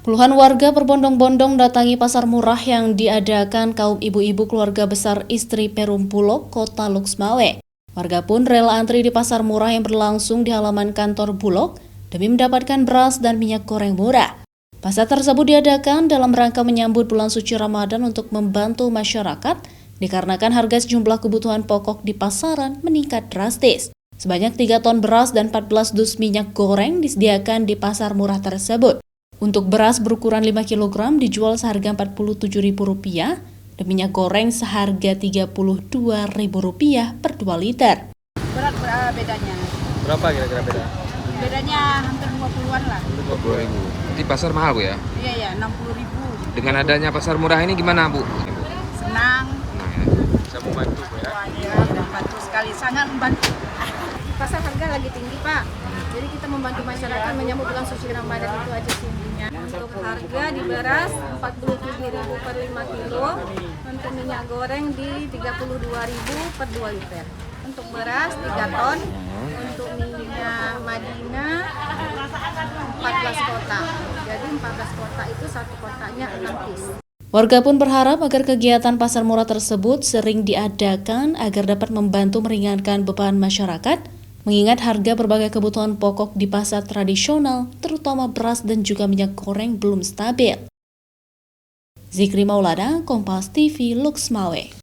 Puluhan warga berbondong-bondong datangi pasar murah yang diadakan kaum ibu-ibu keluarga besar istri Perum Bulog, Kota Luxmawe. Warga pun rela antri di pasar murah yang berlangsung di halaman kantor Bulog demi mendapatkan beras dan minyak goreng murah. Pasar tersebut diadakan dalam rangka menyambut bulan suci Ramadan untuk membantu masyarakat dikarenakan harga sejumlah kebutuhan pokok di pasaran meningkat drastis. Sebanyak 3 ton beras dan 14 dus minyak goreng disediakan di pasar murah tersebut. Untuk beras berukuran 5 kg dijual seharga Rp47.000 dan minyak goreng seharga Rp32.000 per 2 liter. Berat bedanya. Berapa kira-kira beda? Bedanya hampir 20-an lah. 20.000. Di pasar mahal, Bu, ya? Iya, 60.000. Dengan adanya pasar murah ini gimana, Bu? Senang. Bisa membantu, Bu, ya? Iya, membantu sekali, sangat membantu. Pasar harga lagi tinggi, Pak. Jadi kita membantu masyarakat menyambut bulan suci Ramadan itu aja sih intinya. Untuk harga di beras Rp47.000 per 5 kilo, untuk minyak goreng di Rp32.000 per 2 liter. Untuk beras 3 ton, untuk minyak Madinah 14 kotak. Jadi 14 kotak itu satu kotaknya 6 piece. Warga pun berharap agar kegiatan pasar murah tersebut sering diadakan agar dapat membantu meringankan beban masyarakat, mengingat harga berbagai kebutuhan pokok di pasar tradisional, terutama beras dan juga minyak goreng belum stabil. Zikri Maulana, Kompas TV, Luxmawe.